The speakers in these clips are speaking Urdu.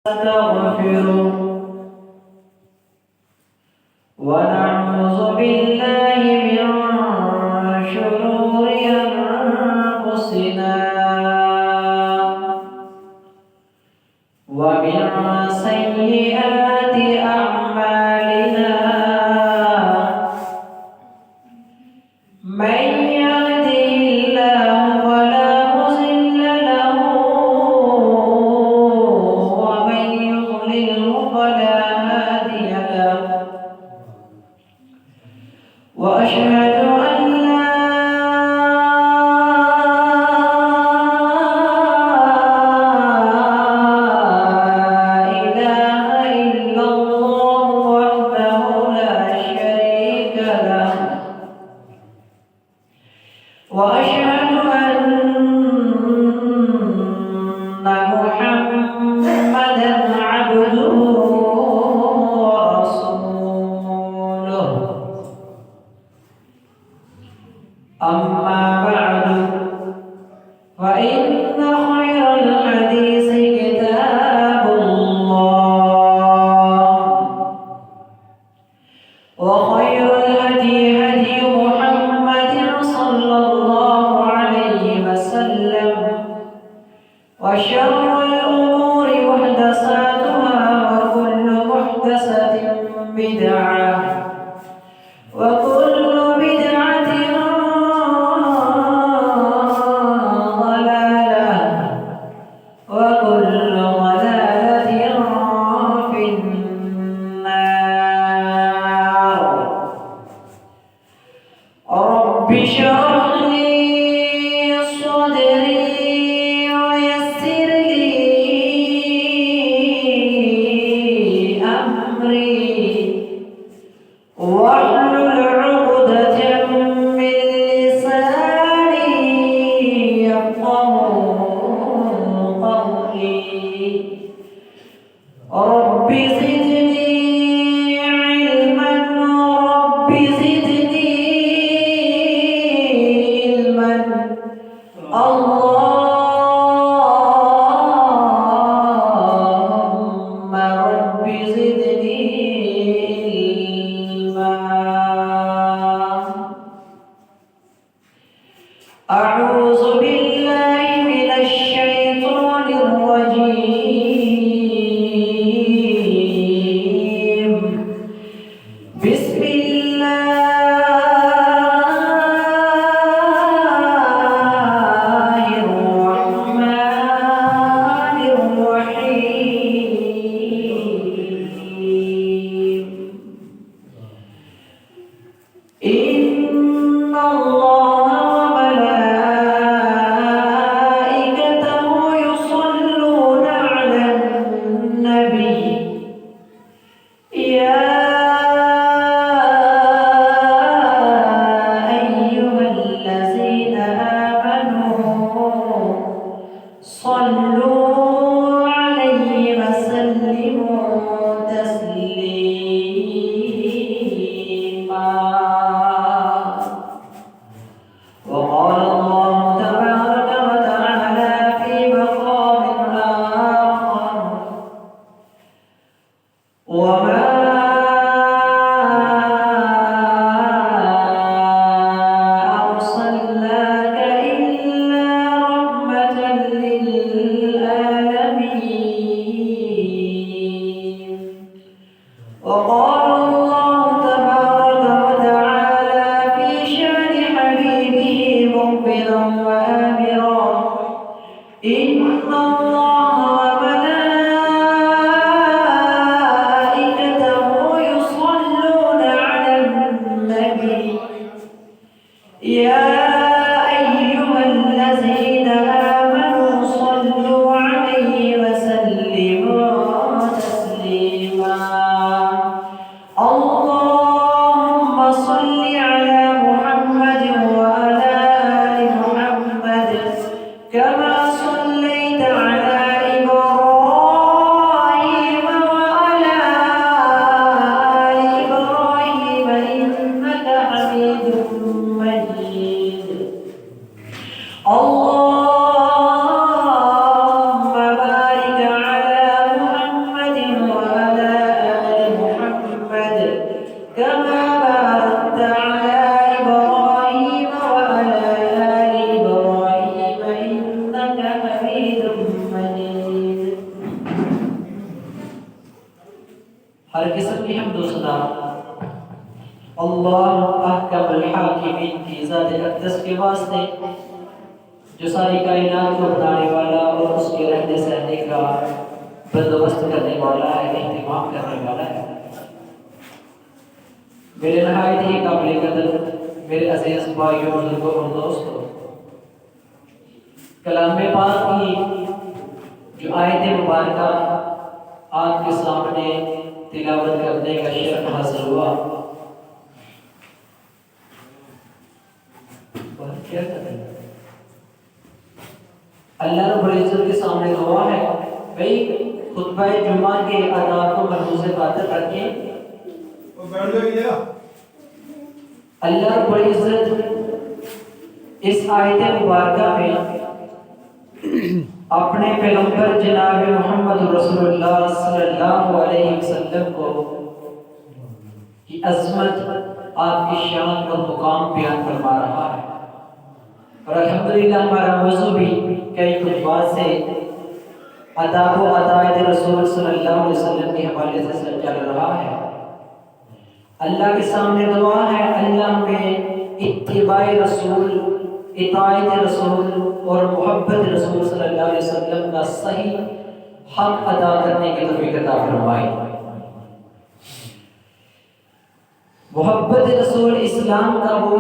نستغفره ونعوذ بالله من شرور أنفسنا ومن سيئات أعمالنا من يهده الله فلا مضل له ومن يضلله فلا هادي له وأشهد أن لا إله إلا الله وحده لا شريك له وأشهد أن محمدا عبده ورسوله أما بعد فإن خير الحديث كتاب الله وخير الهدي هدي محمد صلى الله عليه وسلم وشر الأمور محدثاتها وكل محدثة بدعة وكل بدعة ضلالة وكل ضلالة في النار رب اشرح لي صدري ويسر لي أمري واحلل عقدة من لساني يفقهوا قولي رب زدني علما رب زدني علما اللهم رب زدني علما أعوذ بالله من الشيطان الرجيم ہر قسم کی حمد و ثنا اللہ احکم الحاکمین کی ذات اقدس کے واسطے جو ساری کائنات کو بنانے والا اور اس کے رہنے سہنے کا بندوبست کرنے والا ہے، اہتمام کرنے والا ہے۔ میرے نہایت ہی قابل قدر میرے عزیز بھائیوں، بزرگوں اور دوستوں، کلام پاک کی جو آیت مبارکہ آپ کے سامنے تلاوت کرنے کا شرف حاصل ہوا، کیا کریں؟ اللہ رب العزت کے سامنے دعا ہے بھئی خطبہ جمعہ کے آداب کو ملحوظ خاطر رکھیں۔ اللہ رب العزت اس آیت مبارکہ میں اپنے پیغمبر جناب محمد رسول اللہ صلی اللہ علیہ وسلم کو کی عظمت، آپ کی شان اور مقام بیان فرما رہا ہے، اور الحمدللہ ہمارا موضوع بھی کئی خطبات سے آداب و عقائد رسول صلی اللہ علیہ وسلم کے حوالے سے چل رہا ہے۔ اللہ کے سامنے دعا ہے اللہ میں اتباع رسول، اطاعت رسول اور محبت رسول صلی اللہ علیہ وسلم کا صحیح حق ادا کرنے کی توفیق عطا فرمائے۔ محبت رسول اسلام کا وہ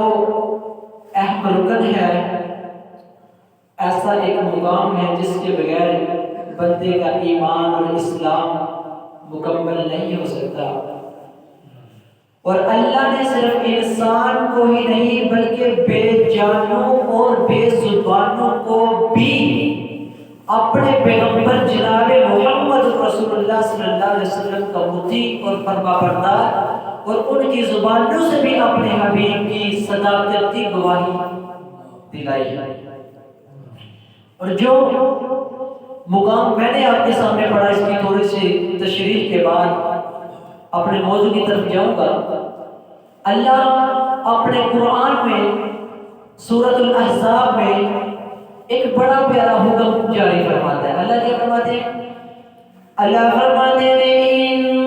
اہم رکن ہے، ایسا ایک مقام ہے جس کے بغیر بندے کا ایمان اور اسلام مکمل نہیں ہو سکتا، اور اللہ نے صرف انسان کو ہی نہیں بلکہ بے جانوں اور بے زبانوں کو بھی اپنے پیغمبر جناب محمد رسول اللہ صلی اللہ علیہ وسلم کا مطیع اور فرما بردار اور ان کی زبانوں سے بھی اپنے حبیب کی صداقت کی گواہی دلائی ہے۔ اور جو مقام میں نے آپ کے سامنے پڑھا، اس کی تھوڑی سی تشریح کے بعد اپنے موضوع کی طرف جاؤں گا۔ اللہ اپنے قرآن میں سورۃ الاحزاب میں ایک بڑا پیارا حکم جاری فرماتا ہے۔ اللہ کیا فرماتے ہیں؟ اللہ فرماتے ہیں ان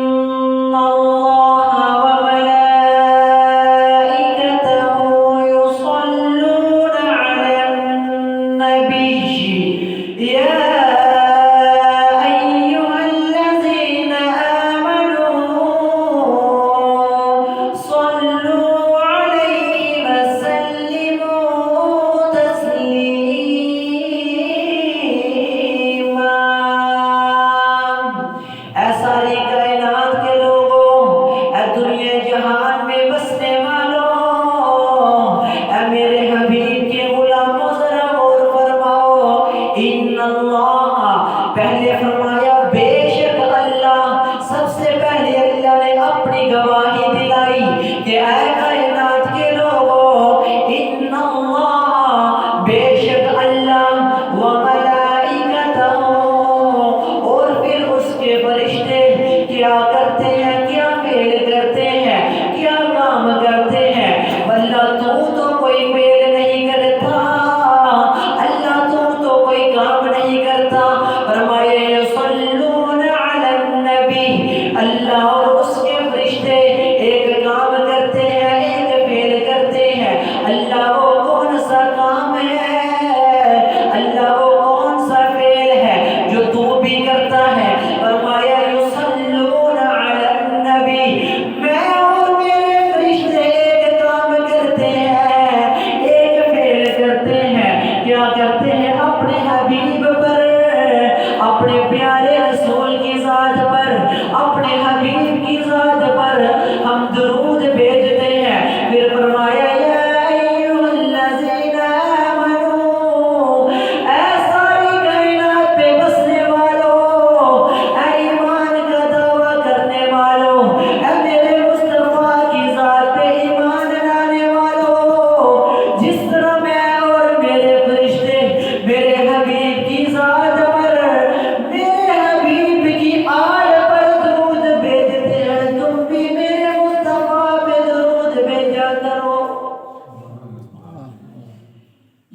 اللہ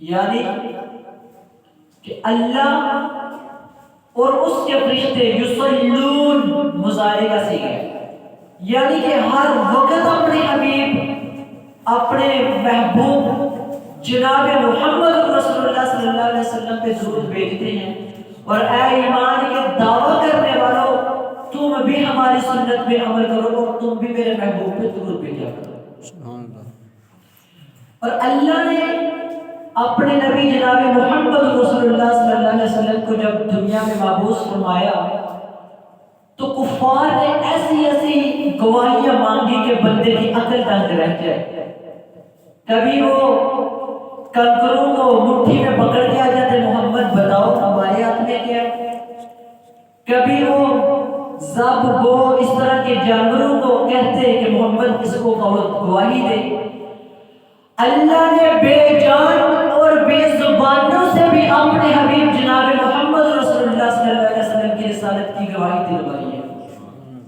یعنی کہ اللہ اور اس کے فرشتے یصلون مضارع کا صیغہ ہے، یعنی کہ ہر وقت اپنے حبیب، اپنے محبوب جناب محمد رسول اللہ صلی اللہ علیہ وسلم پہ درود بھیجتے ہیں، اور اے ایمان کے دعویٰ کرنے والوں، تم بھی ہماری سنت پہ عمل کرو اور تم بھی میرے محبوب پہ درود بھیجا کرو۔ اور اللہ نے اپنے نبی جناب محمد رسول اللہ صلی اللہ علیہ وسلم کو جب دنیا میں مبعوث فرمایا تو کفار نے ایسی ایسی گواہیاں مانگی کہ بندے کی عقل تنگ رہ جائے۔ کبھی وہ کنکروں کو مٹھی میں پکڑ کے آ جاتے، محمد بتاؤ ہمارے ہاتھ میں کیا ہے۔ کبھی وہ زب گو اس طرح کے جانوروں کو کہتے کہ محمد اس کو گواہی دے۔ اللہ نے بے جان اور بے زبانوں سے بھی اپنے حبیب جناب محمد رسول اللہ صلی اللہ علیہ وسلم کی رسالت کی گواہی دلوائی ہے،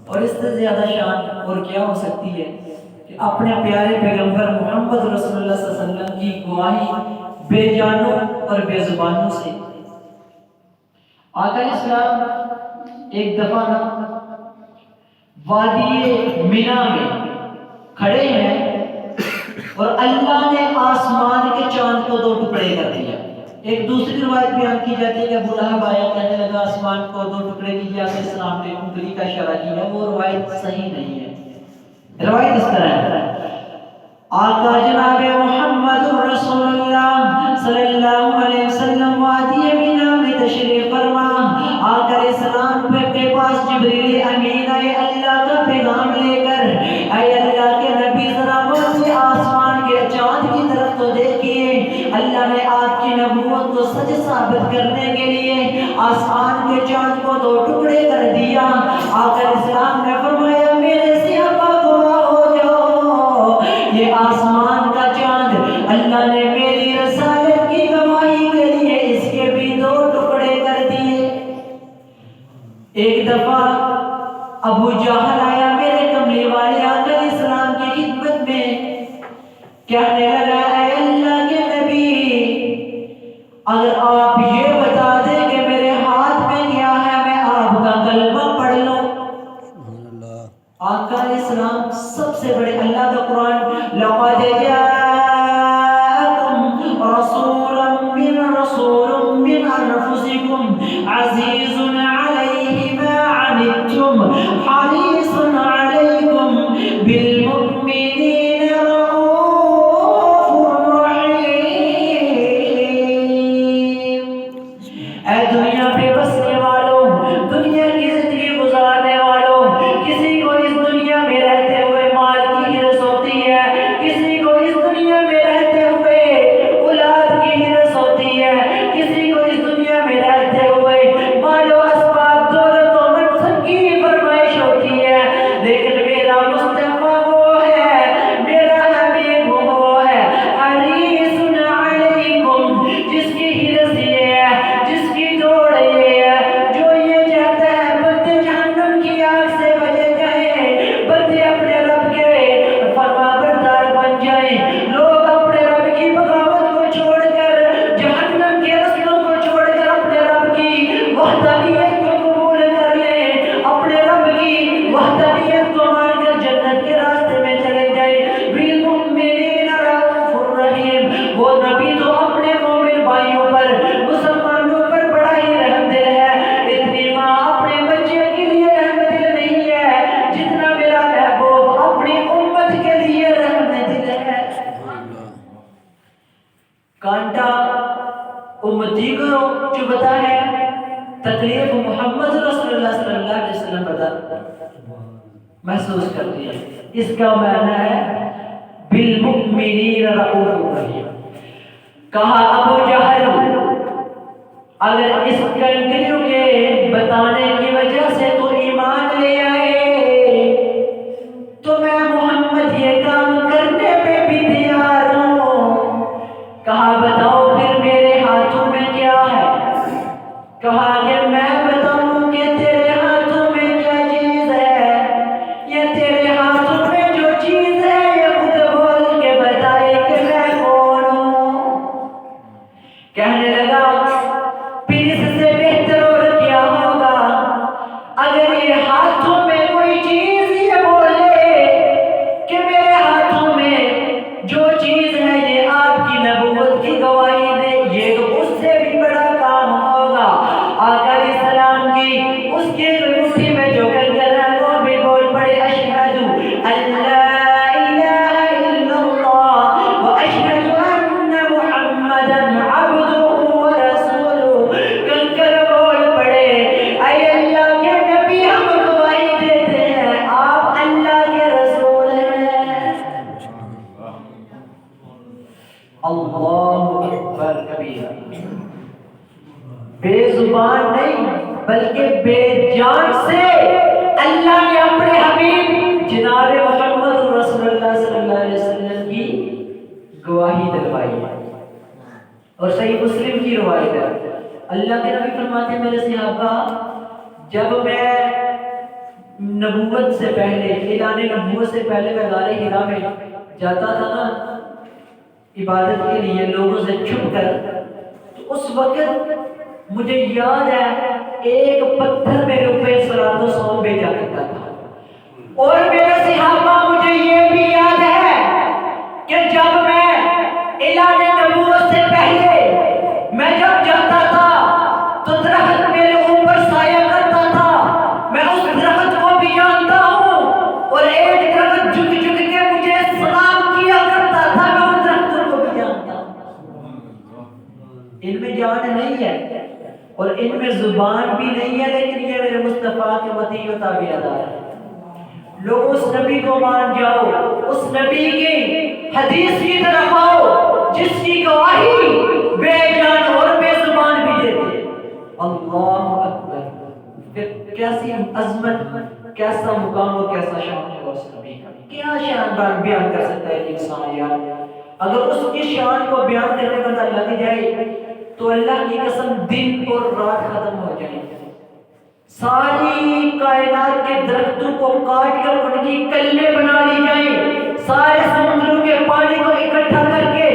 اور اس سے زیادہ شان اور کیا ہو سکتی ہے کہ اپنے پیارے پیغمبر محمد رسول اللہ صلی اللہ علیہ وسلم کی گواہی بے جانوں اور بے زبانوں سے۔ آقا اسلام ایک دفعہ وادی مینا میں کھڑے ہیں اور اللہ نے آسمان کے چاند کو دو ٹکڑے کر دیا۔ ایک دوسری روایت بیان کی جاتی ہے کہ ابو لہب آیا کہنے لگا آسمان کو دو ٹکڑے کیجیے، آقا السلام نے انگلی کا اشارہ کیا، وہ روایت صحیح نہیں ہے۔ روایت اس طرح ہے، آقا جناب محمد رسول اللہ صلی اللہ علیہ وسلم وادی مینا میں تشریف فرما، آقا علیہ السلام کے پاس جبریل امین آئے اللہ کا پیغام لے کر۔ اے اللہ کے نبی ذرا مجھے آسمان کے چاند کی طرف تو دیکھیے۔ اللہ نے آپ کی نبوت کو سچ ثابت کرنے کے لیے آسمان کے چاند کو دو ٹکڑے کر دیا۔ آقا علیہ السلام نے فرمایا میرے صحابہ گواہ ہو جاؤ، یہ آسمان کا چاند اللہ نے میری رسالت کی گواہی کے لیے اس کے بھی دو ٹکڑے کر دیے۔ ایک دفعہ ابو جہل آیا میرے کملی والے آقا علیہ السلام کی خدمت میں، کہنے لگا اے اللہ کے نبی، اگر آپ یہ بتا دیں کہ میرے ہاتھ میں کیا ہے میں آپ کا کلمہ پڑھ لوں۔ آقا علیہ السلام سب سے بڑے، اللہ کا قرآن لقد جاءکم رسول من انفسکم عزیز علیہ ما عنتم حریص علیکم بالمؤمنین رؤوف رحیم۔ اے دنیا پہ بسنے والوں، دنیا کی زندگی گزارنے والوں، کسی کو اس دنیا میں رہتے ہوئے مال کی ہرس ہوتی ہے، کسی کو اس دنیا میں رہتے ہوئے اولاد کی ہرس ہوتی ہے، کسی کو اس دنیا میں رہتے ہوئے مال و اسباب دولت و منصب کی فرمائش ہوتی ہے، لیکن میرا مصطفیٰ وہ ہے، میرا حبیب وہ ہے، حریص علیکم، جس کی ہرس یہ ہے، جس کی دوڑ یہ ہے، جو یہ چاہتا ہے بندے جہنم کی آگ سے بچے جائیں، بندے اپنے رب کے فرما بردار بن جائیں، لوگ اپنے رب کی بغاوت کو چھوڑ کر، جہنم کے رستوں کو چھوڑ کر اپنے رب کی وحدانیت کو قبول کر لیں، اپنے رب کی وحدانیت کو مان کر جنت کے راستے میں چلے جائیں۔ بالمؤمنین رؤوف رحیم، وہ نبی تو اپنے مومن بھائیوں پر، مسلمانوں پر بڑا ہی رحم دل ہے، اتنی ماں اپنے بچے کے لیے رحم دل نہیں ہے جتنا میرا محبوب اپنی امت کے لیے رحم دل ہے۔ کانٹا امتی کو چبھتا ہے، تکلیف محمد رسول اللہ صلی اللہ علیہ وسلم محسوس کرتی ہے۔ اس کا معنی ہے بالمؤمنین رؤوف رحیم۔ کہا ابو جہل اگر اس کنکریوں کے بتانے کی وجہ سے تو ایمان لے آئے تو میں محمد یہ کام کرنے پہ بھی تیار ہوں۔ کہا بتاؤ پھر میرے ہاتھوں میں کیا ہے؟ کہا کہ میں بتاؤں کہ تیرے ہاتھوں میں کیا چیز ہے، یہ تیرے ہاتھوں میں جو چیز ہے یہ خود بول کے بتائے کہ میں کون ہوں۔ کہنے لگا پھر اس سے بہتر اور کیا ہوگا اگر یہ ہاتھوں میں کوئی چیز یہ بولے بلکہ بے جان سے اللہ نے اپنے حبیب جناب محمد رسول اللہ صلی اللہ علیہ وسلم کی گواہی دلوائی ہے۔ اور صحیح مسلم کی روایت ہے، اللہ کے نبی فرماتے ہیں میرے صحابہ، جب میں نبوت سے پہلے، اعلان نبوت سے پہلے میں غار حرا میں جاتا تھا نا عبادت کے لیے لوگوں سے چھپ کر، تو اس وقت مجھے یاد ہے ایک پتھر میرے اوپر صلاۃ و سلام بھیجا کرتا تھا۔ اور میرے صحابہ مجھے یہ بھی یاد ہے کہ جب میں اعلان نبوت سے پہلے میں جب جاتا تھا تو درخت میرے اوپر سایہ کرتا تھا، میں اس درخت کو بھی جانتا ہوں، اور ایک درخت جھک جھک کے مجھے سلام کیا کرتا تھا، میں ان درختوں کو بھی جانتا ہوں۔ ان میں جان نہیں ہے اور ان میں زبان بھی نہیں ہے، لیکن یہ میرے مصطفیٰ کے مطیع و تابعدار ہے۔ لوگ اس نبی کو مان جاؤ، اس نبی کی حدیث کی طرف آؤ جس کی گواہی بے جان اور بے زبان بھی دیتے۔ اللہ اکبر! پھر کیسی عظمت، کیسا مقام اور کیسا شان ہے اس نبی کا، کیا شان بیان کر سکتا ہے انسان یار؟ اگر اس کی شان کو بیان کرنے کا لگ جائے تو اللہ کی قسم دن اور رات ختم ہو جائیں، ساری کائنات کے درختوں کو کاٹ کر ان کی کلمیں بنا لی جائیں، سارے سمندروں کے پانی کو اکٹھا کر کے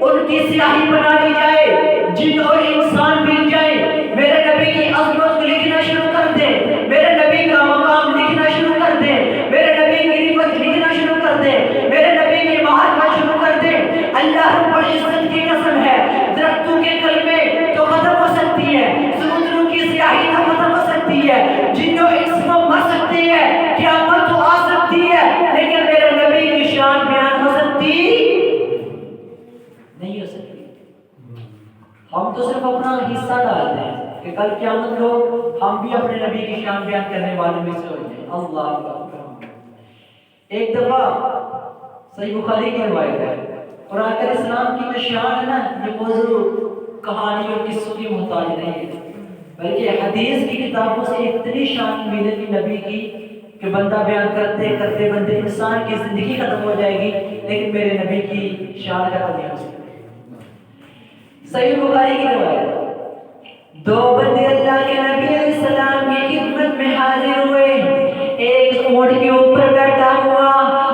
ان کی سیاہی بنا لی جائے، جن اور انسان مل جائیں، میرے نبی کی عظمت کو لکھنا شروع کر دیں، میرے نبی کا مقام لکھنا شروع کر دیں، میرے نبی کی رفعت لکھنا شروع کر دیں، میرے نبی کی محبت شروع کر دیں، اللہ رب العزت کی قسم ہے درختوں کے کلمے تو ختم ہو سکتی ہے، سمندروں کی سیاہی تو ختم ہو سکتی ہے، جنوں انس کو مر سکتی ہے، قیامت تو آ سکتی ہے، لیکن میرے نبی کی شان بیان ہو سکتی نہیں ہو سکتی۔ ہم تو صرف اپنا حصہ ڈالتے ہیں کہ کل قیامت کو ہم بھی اپنے نبی کی شان بیان کرنے والوں میں سے ہو جائیں۔ اللہ اکبر! ایک دفعہ صحیح بخاری کی روایت ہے، اور آخر اسلام کی جو شان ہے نا، یہ موضوع کہانی اور قصوں کی محتاج نہیں ہے، بلکہ حدیث کی کتابوں سے اتنی شان ملے گی نبی کی کہ بندہ بیان کرتے کرتے بندے انسان کی زندگی ختم ہو جائے گی، لیکن میرے نبی کی شان ختم نہیں ہو سکتی۔ صحیح بخاری کی روایت ہے، دو بندے اللہ کے نبی علیہ السلام کی خدمت میں حاضر ہوئے، ایک اونٹ کے اوپر بیٹھا ہوا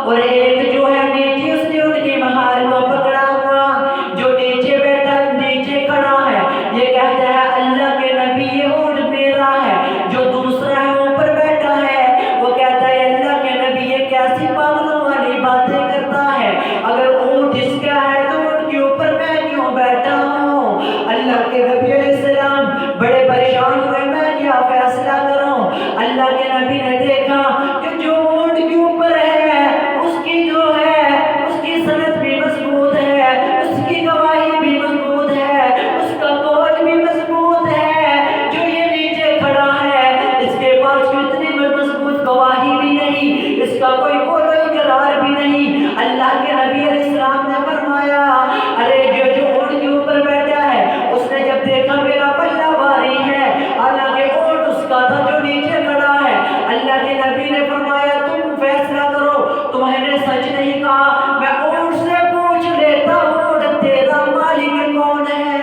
اور ایک جو ہے نیچے، اس نے اونٹ کی مہار کو پکڑا ہوا، جو نیچے بیٹھا نیچے کھڑا ہے یہ کہتا ہے اللہ کے نبی یہ اونٹ میرا ہے، جو دوسرا ہے اوپر بیٹھا ہے وہ کہتا ہے اللہ کے نبی یہ کیسی پاگلوں والی باتیں کرتا ہے، اگر اونٹ اس کا ہے تو اونٹ کے اوپر میں کیوں بیٹھا ہوں؟ اللہ کے نبی علیہ السلام بڑے پریشان ہوئے، میں کیا فیصلہ کروں؟ اللہ کے نبی نے دیکھا کہ جو اونٹ کے اوپر ہے اس کی جو ہے اس کی سند بھی مضبوط ہے، اس کی گواہی بھی مضبوط ہے، اس کا قول بھی مضبوط ہے، جو یہ نیچے کھڑا ہے اس کے پاس اتنی مضبوط گواہی بھی نہیں، اس کا کوئی قول و اقرار بھی نہیں۔ اللہ کے نبی علیہ السلام نے فرمایا ارے جو اونٹ کے اوپر بیٹھا ہے اس نے جب دیکھا میرا پلہ بھاری ہے، حالانکہ اونٹ اس کا تھا جو نیچے کھڑا ہے، اللہ کے نبی نے فرمایا تم فیصلہ کرو، تمہیں نے سچ نہیں کہا، میں اونٹ سے پوچھ لیتا اونٹ تیرا مالک کون ہے؟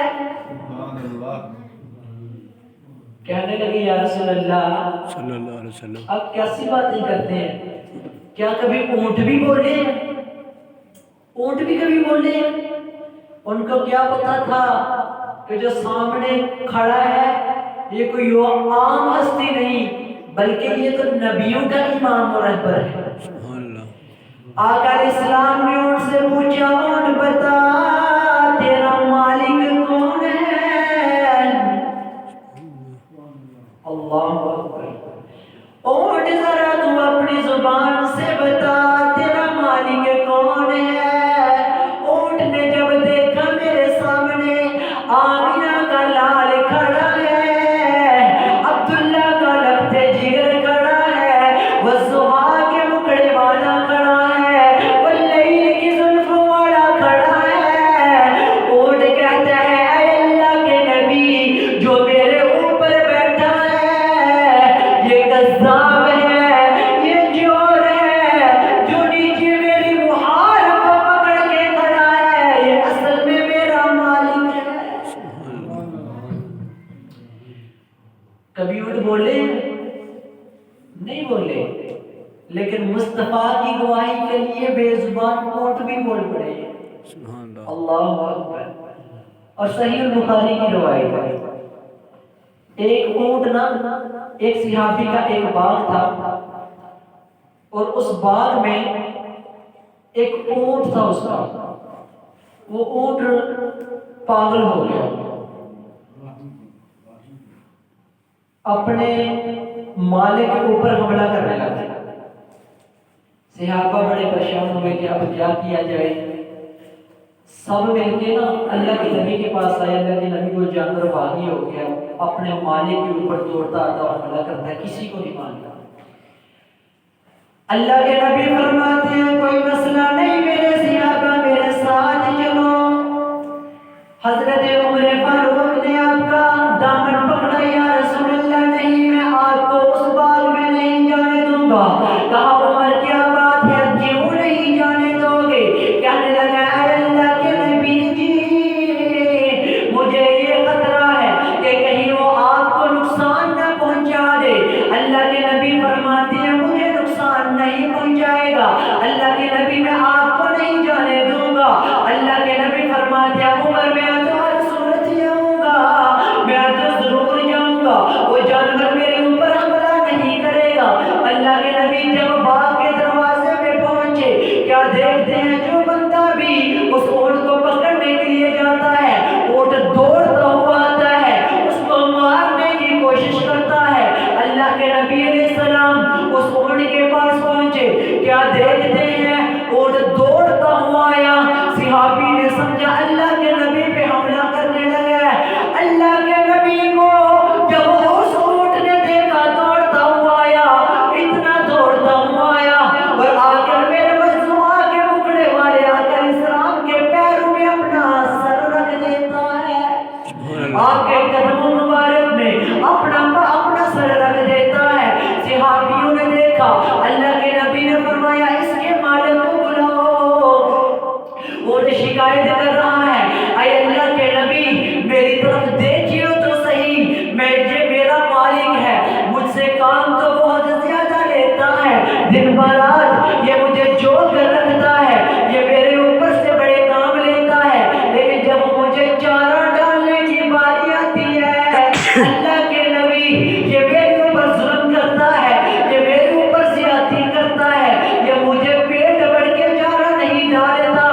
کہنے لگے یا رسول اللہ صلی اللہ علیہ وسلم اب کیسی باتیں کرتے ہیں، کیا کبھی اونٹ بھی بولے ہیں؟ اونٹ بھی کبھی بولے ہیں؟ ان کو کیا پتا تھا کہ جو سامنے کھڑا ہے یہ کوئی عام ہستی نہیں، بلکہ یہ تو نبیوں کا امام اور رہبر ہے۔ آقا علیہ السلام نے اونٹ سے پوچھا اونٹ بتا تیرا مالک کون ہے؟ اللہ اکبر! اونٹ ذرا تو اپنی زبان سے بتا تیرا مالک کون ہے؟ اونٹ نے جب دیکھا میرے سامنے آمینہ کا لال کھڑا ہے، عبداللہ کا لگتے جگر کھڑا ہے، والضحیٰ کے مکڑے والا کھڑا ہے، واللیل کی زلف والا کھڑا ہے، اونٹ کہتا ہے اے اللہ کے نبی جو میرے اوپر بیٹھا ہے نہیں بولے، لیکن مصطفیٰ کی گواہی کے لیے بے زبان اونٹ بھی بول پڑے. اللہ اکبر. اور صحیح البخاری کی روایت ہے، ایک اونٹ نا، ایک صحابی کا ایک باغ تھا اور اس باغ میں ایک اونٹ تھا. اس کا وہ اونٹ پاگل ہو گیا، اپنے مالک کے اوپر حملہ کرنے لگا. صحابہ بڑے پریشان ہوئے کہ اب کیا کیا جائے. سب مل کے نا اللہ کے نبی کے پاس آئے. اللہ کے نبی کو جانور باغی ہو گیا، اپنے مالک کے اوپر دوڑتا آتا اور حملہ کرتا ہے، کسی کو نہیں مانتا. اللہ کے نبی فرماتے ہیں کوئی مسئلہ نہیں میرے صحابہ میرے ساتھ چلو. حضرت عمر فاروق نے آپ کا دامن پکڑا، یا رسول اللہ نہیں میں آپ کو اس باغ میں نہیں جانے دوں گا. کہا عمر کیا بات ہے، کیوں نہیں جانے دو گے؟ کہنے لگا اے اللہ کے نبی جی مجھے یہ خطرہ ہے کہ کہیں وہ آپ کو نقصان نہ پہنچا دے. اللہ کے نبی فرماتے ہیں مجھے نقصان نہیں پہنچائے گا. اللہ کے نبی میں آپ کو نہیں جانے دوں گا. اللہ کے نبی فرماتے ہیں عمر میں تو ہر صورت جاؤں گا، میں تو ضرور جاؤں گا، وہ جانور میرے اوپر حملہ نہیں کرے گا. اللہ کے نبی جب باغ کے دروازے پہ پہنچے، کیا دیکھتے ہیں جو بندہ بھی اس اونٹ کو پکڑنے کے لیے جاتا ہے، اونٹ دوڑتا ہوا آتا ہے، اس کو مارنے کی کوشش کرتا ہے. اللہ کے نبی علیہ السلام اس اونٹ کے پاس پہنچے، کیا دیکھتے ہیں اونٹ دوڑتا ہوا آیا. صحابی نے سمجھا اللہ کے نبی پہ حملہ کرنے لگا ہے. اللہ کے نبی کو جب اس اونٹ نے دیکھا دوڑتا ہوا آیا، اتنا دوڑتا ہوا آیا اور آ کر میرے مصطفیٰ کے مکڑے والے آ کر اسلام کے پیروں میں اپنا سر رکھ دیتا ہے. آپ کے قدموں مبارک میں اپنا سر رکھ دیتا ہے. صحابیوں نے دیکھا، اللہ کے نبی نے فرمایا اس کے مالک کو بلاؤ، وہ شکایت کر رہا ہے. اے اللہ کے نبی میری طرف دیکھیے تو صحیح، یہ میرا مالک ہے، مجھ سے کام تو بہت زیادہ لیتا ہے، دن بہ رات یہ مجھے جوڑ کر رکھتا ہے، یہ میرے اوپر سے بڑے کام لیتا ہے، لیکن جب مجھے چارہ ڈالنے کی باری آتی ہے اللہ کے نبی یہ میرے اوپر ظلم کرتا ہے، یہ میرے اوپر زیادتی کرتا ہے، یہ مجھے پیٹ بھر کے چارہ نہیں ڈالتا.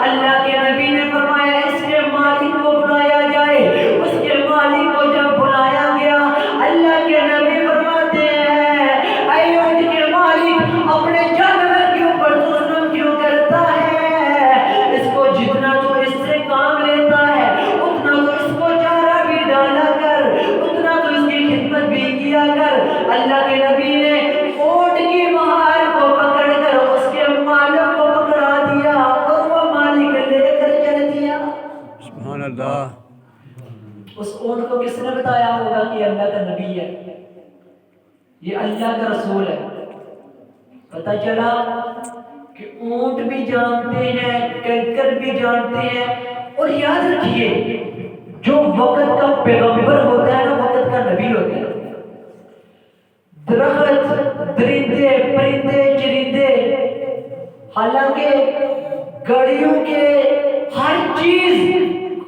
اللہ کے نبی نے فرمایا اس کے مالک کو بلایا جائے. اس کے مالک کو جب بلایا گیا، اللہ کے نبی فرماتے ہیں اے اونٹ کے مالک اپنے جانور کے اوپر ظلم کیوں کرتا ہے؟ اس کو جتنا تو اس سے کام لیتا ہے اتنا تو اس کو چارہ بھی ڈالا کر، اتنا تو اس کی خدمت بھی کیا کر. اللہ کے نبی نے اونٹ کی مہار کو پکڑ کر اس کے مالک کو پکڑا دیا اور وہ مالک لے کر چل دیا. سبحان اللہ. اس اونٹ کو کس نے بتایا ہوگا کہ اللہ کا نبی ہے، یہ اللہ کا رسول ہے؟ پتہ چلا کہ اونٹ بھی جانتے ہیں، کنکر بھی جانتے ہیں. اور یاد رکھیے جو وقت کا پیغمبر ہوتا ہے نا وقت کا نبی ہوتا ہے. درخت، درندے، پرندے، چرندے، حالانکہ گڑیوں کے ہر چیز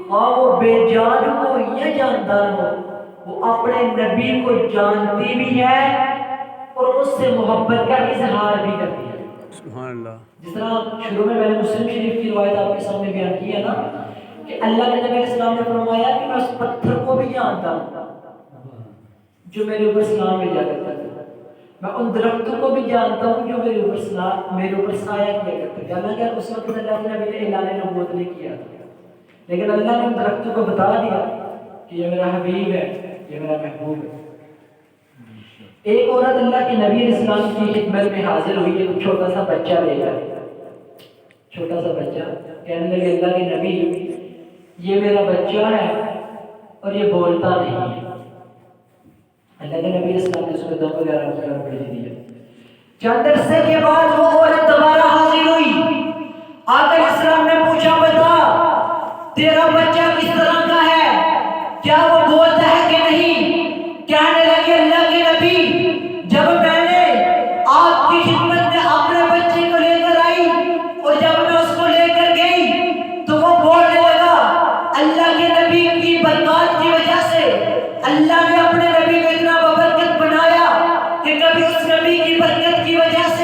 خواہ وہ بے جان ہو یا جاندار ہو، وہ اپنے نبی کو جانتی بھی ہے اور اس سے محبت کا اظہار بھی کرتی ہے. سبحان اللہ. جس طرح شروع میں نے مسلم شریف کی روایت آپ کے سامنے بیان کی ہے نا کہ اللہ کے نبی علیہ السلام نے فرمایا کہ میں اس پتھر کو بھی جانتا ہوں جو میرے اوپر سلام بھیجا کرتا ہے، میں ان درختوں کو بھی جانتا ہوں جو میرے اوپر سایہ کیا کرتے ہیں. حالانکہ اس وقت اللہ کے نبی نے اعلان نبوت نہیں کیا، لیکن اللہ نے ان درختوں کو بتا دیا کہ یہ میرا حبیب ہے، یہ میرا محبوب ہے. ایک عورت اللہ کے نبی علیہ السلام کی خدمت میں حاضر ہوئی، ایک چھوٹا سا بچہ لے کر، چھوٹا سا بچہ، کہنے لگے اللہ کے نبی یہ میرا بچہ ہے اور یہ بولتا نہیں ہے. اللہ کے نبی علیہ السلام نے اس کو دم وغیرہ بھیج دیا. چند عرصے کے بعد وہ عورت دوبارہ حاضر ہوئی. آقا علیہ السلام نے پوچھا بتا تیرا بچہ کس طرح کا ہے، کیا وہ بولتا ہے کہ نہیں؟ کہنے لگے اللہ کے نبی جب میں نے نبی کی برکت کی وجہ سے